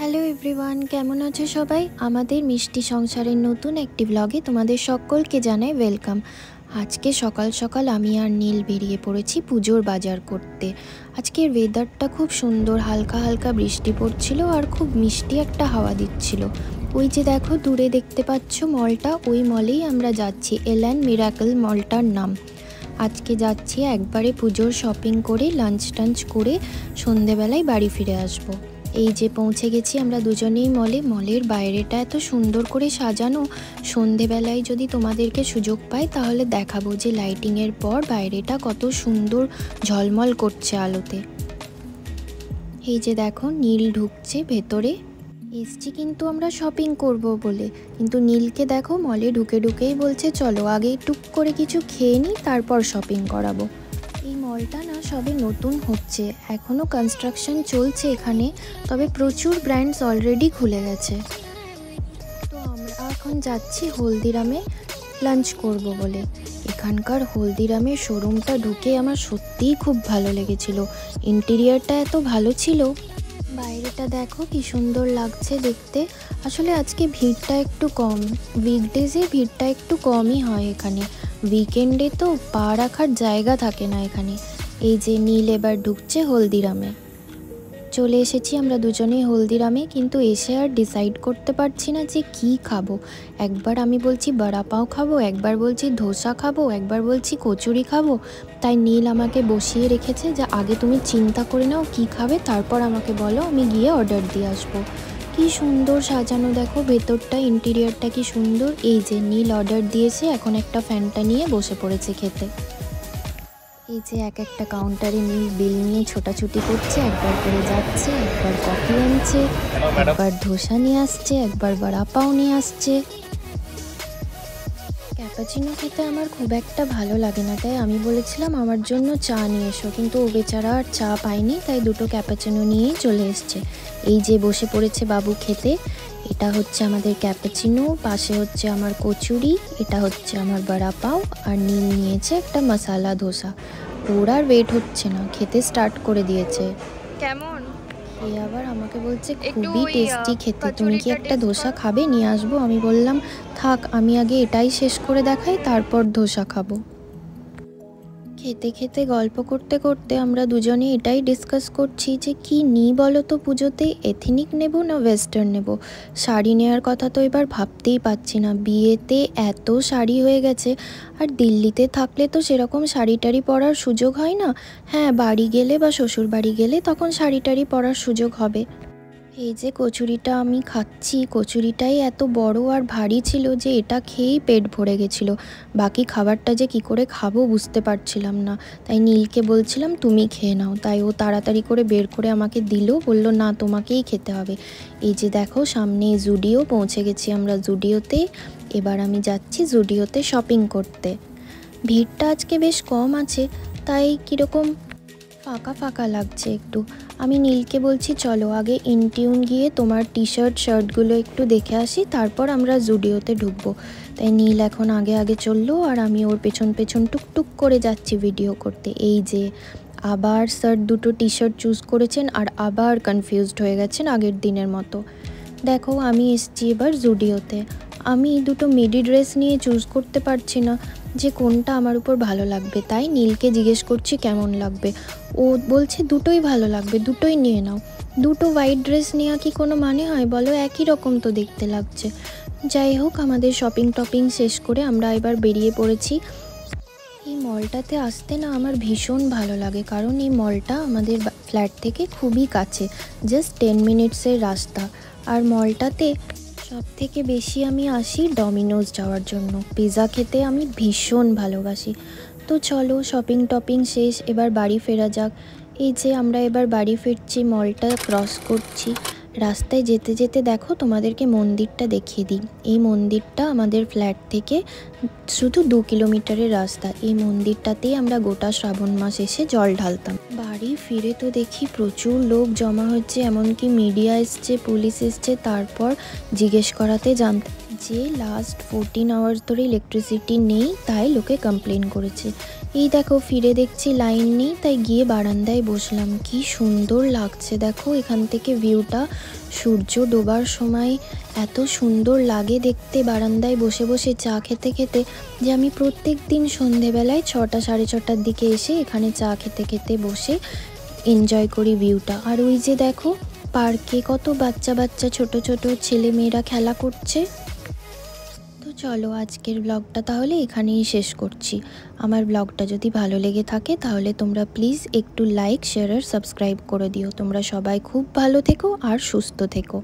Hello everyone, কেমন আছো সবাই? আমাদের মিষ্টি সংসারের নতুন একটি ব্লগে তোমাদের সকলকে জানাই ওয়েলকাম। আজকে সকাল সকাল আমি আর নীল বেরিয়ে পড়েছি পুজোর বাজার করতে। আজকের ওয়েদারটা খুব সুন্দর, হালকা হালকা বৃষ্টি পড়ছিল আর খুব মিষ্টি একটা হাওয়া দিচ্ছিল। ওই যে দেখো দূরে দেখতে পাচ্ছ মলটা, ওই মলেই আমরা যাচ্ছি। এল্যান মিরাকল মলটার নাম। আজকে যাচ্ছি একবারে পুজোর শপিং করে লাঞ্চ টাঞ্চ করে সন্ধেবেলায় বাড়ি ফিরে আসবো। এই যে পৌঁছে গেছি আমরা দুজনেই মলে। মলের বাইরেটা এত সুন্দর করে সাজানো, সন্ধেবেলায় যদি তোমাদেরকে সুযোগ পাই তাহলে দেখাবো যে লাইটিংয়ের পর বাইরেটা কত সুন্দর ঝলমল করছে আলোতে। এই যে দেখো নীল ঢুকছে ভেতরে। এসছি কিন্তু আমরা শপিং করব বলে, কিন্তু নীলকে দেখো মলে ঢুকে ঢুকেই বলছে চলো আগে টুক করে কিছু খেয়ে নিই তারপর শপিং করাবো। এই মলটা না সবে নতুন হচ্ছে, এখনও কনস্ট্রাকশন চলছে এখানে, তবে প্রচুর ব্র্যান্ডস অলরেডি খুলে গেছে। তো আমরা এখন যাচ্ছি হলদিরামে লাঞ্চ করব বলে। এখানকার হলদিরামের শোরুমটা ঢুকে আমার সত্যিই খুব ভালো লেগেছিল। ইন্টেরিয়ারটা এত ভালো ছিল, বাইরেটা দেখো কি সুন্দর লাগছে দেখতে। আসলে আজকে ভিড়টা একটু কম, উইকডেজে ভিড়টা একটু কমই হয় এখানে, উইকেন্ডে তো পা রাখার জায়গা থাকে না এখানে। এই যে নীল এবার ঢুকছে হলদিরামে। চলে এসেছি আমরা দুজনেই হলদিরামে, কিন্তু এসে আর ডিসাইড করতে পারছি না যে কি খাবো। একবার আমি বলছি বড়া পাও খাবো, একবার বলছি ধোসা খাবো, একবার বলছি কচুরি খাবো। তাই নীল আমাকে বসিয়ে রেখেছে যে আগে তুমি চিন্তা করে নাও কি খাবে, তারপর আমাকে বলো, আমি গিয়ে অর্ডার দিয়ে আসবো। কি সুন্দর সাজানো দেখো ভেতরটা, ইন্টেরিয়ারটা কি সুন্দর। এই যে নীল অর্ডার দিয়েছে, এখন একটা ফ্যানটা নিয়ে বসে পড়েছে খেতে। এই যে এক একটা কাউন্টারে নীল বিল নিয়ে ছোটাছুটি করছে, একবার করে যাচ্ছে, একবার কফি আনছে, একবার ধোসা নিয়ে আসছে, একবার বড়া পাও নিয়ে আসছে। ক্যাপাচিনো খেতে আমার খুব একটা ভালো লাগে না, তাই আমি বলেছিলাম আমার জন্য চা নিয়ে এসো, কিন্তু ও বেচারা আর চা পায়নি, তাই দুটো ক্যাপাচিনো নিয়েই চলে এসছে। এই যে বসে পড়েছে বাবু খেতে। এটা হচ্ছে আমাদের ক্যাপাচিনো, পাশে হচ্ছে আমার কচুরি, এটা হচ্ছে আমার বড়া পাও, আর নীল নিয়েছে একটা মশালা ধোসা। ওর আর ওয়েট হচ্ছে না, খেতে স্টার্ট করে দিয়েছে। কেমন এ আবার আমাকে বলছে খুবই টেস্টি খেতে, তুমি কি একটা ধোসা খাবে, নিয়ে আসবো? আমি বললাম থাক, আমি আগে এটাই শেষ করে দেখাই, তারপর ধোসা খাবো। খেতে খেতে গল্প করতে করতে আমরা দুজনে এটাই ডিসকাস করছি যে কি নিই বলো তো পুজোতে, এথনিক নেব না ওয়েস্টার্ন নেব। শাড়ি নেওয়ার কথা তো এবার ভাবতেই পাচ্ছি না, বিয়েতে এত শাড়ি হয়ে গেছে, আর দিল্লিতে থাকলে তো সেরকম শাড়ি টাড়ি পরার সুযোগ হয় না। হ্যাঁ, বাড়ি গেলে বা শ্বশুর বাড়ি গেলে তখন শাড়ি টাড়ি পরার সুযোগ হবে। এই যে কচুরিটা আমি খাচ্ছি, কচুরিটাই এত বড় আর ভারী ছিল যে এটা খেয়েই পেট ভরে গেছিলো। বাকি খাবারটা যে কি করে খাবো বুঝতে পারছিলাম না, তাই নীলকে বলছিলাম তুমি খেয়ে নাও, তাই ও তাড়াতাড়ি করে বের করে আমাকে দিল, বলল না তোমাকেই খেতে হবে। এই যে দেখো সামনে জুডিও, পৌঁছে গেছি আমরা জুডিওতে। এবার আমি যাচ্ছি জুডিওতে শপিং করতে। ভিড়টা আজকে বেশ কম আছে, তাই কীরকম ফাঁকা ফাঁকা লাগছে একটু। আমি নীলকে বলছি চলো আগে ইনটিউন গিয়ে তোমার টি শার্টগুলো একটু দেখে আসি, তারপর আমরা জুডিওতে ঢুকবো। তাই নীল এখন আগে আগে চললো আর আমি ওর পেছন পেছন টুকটুক করে যাচ্ছি ভিডিও করতে। এই যে আবার স্যার দুটো টি শার্ট চুজ করেছেন আর আবার কনফিউজড হয়ে গেছেন আগের দিনের মতো। দেখো আমি এসছি এবার জুডিওতে। আমি দুটো মিডি ড্রেস নিয়ে চুজ করতে পারছি না যে কোনটা আমার উপর ভালো লাগবে, তাই নীলকে জিজ্ঞেস করছি কেমন লাগবে। ও বলছে দুটোই ভালো লাগবে, দুটোই নিয়ে নাও। দুটো হোয়াইট ড্রেস নেওয়া কি কোনো মানে হয় বলো, একই রকম তো দেখতে লাগছে। যাই হোক, আমাদের শপিং টপিং শেষ করে আমরা এবার বেরিয়ে পড়েছি। এই মলটাতে আসতে না আমার ভীষণ ভালো লাগে, কারণ এই মলটা আমাদের ফ্ল্যাট থেকে খুবই কাছে, জাস্ট 10 মিনিটসের রাস্তা। আর মলটাতে সব থেকে বেশি আমি আসি ডমিনোজ যাওয়ার জন্য, পিৎজা খেতে আমি ভীষণ ভালোবাসি। তো চলো শপিং টপিং শেষ, এবার বাড়ি ফেরা যাক। এই যে আমরা এবার বাড়ি ফিরছি, মলটা ক্রস করছি। রাস্তায় যেতে যেতে দেখো তোমাদেরকে মন্দিরটা দেখিয়ে দিই। এই মন্দিরটা আমাদের ফ্ল্যাট থেকে শুধু 2 কিলোমিটারের রাস্তা। এই মন্দিরটাতেই আমরা গোটা শ্রাবণ মাস এসে জল ঢালতাম। বাড়ি ফিরে তো দেখি প্রচুর লোক জমা হচ্ছে, এমনকি মিডিয়া এসছে, পুলিশ এসছে। তারপর জিজ্ঞেস করাতে যে লাস্ট 14 আওয়ার্স ধরে ইলেকট্রিসিটি নেই, তাই লোকে কমপ্লেন করেছে। এই দেখো ফিরে দেখছি লাইন নেই, তাই গিয়ে বারান্দায় বসলাম। কি সুন্দর লাগছে দেখো এখান থেকে ভিউটা, সূর্য ডোবার সময় এত সুন্দর লাগে দেখতে বারান্দায় বসে বসে চা খেতে খেতে, যে আমি প্রত্যেক দিন সন্ধেবেলায় 6টা সাড়ে 6টার দিকে এসে এখানে চা খেতে খেতে বসে এনজয় করি ভিউটা। আর ওই যে দেখো পার্কে কত বাচ্চা বাচ্চা ছোট ছোট ছেলে মেয়েরা খেলা করছে। তো চলো আজকের ব্লগটা তাহলে এখানেই শেষ করছি। আমার ব্লগটা যদি ভালো লেগে থাকে তাহলে তোমরা প্লিজ একটু লাইক শেয়ার আর সাবস্ক্রাইব করে দিও। তোমরা সবাই খুব ভালো থেকো আর সুস্থ থেকো।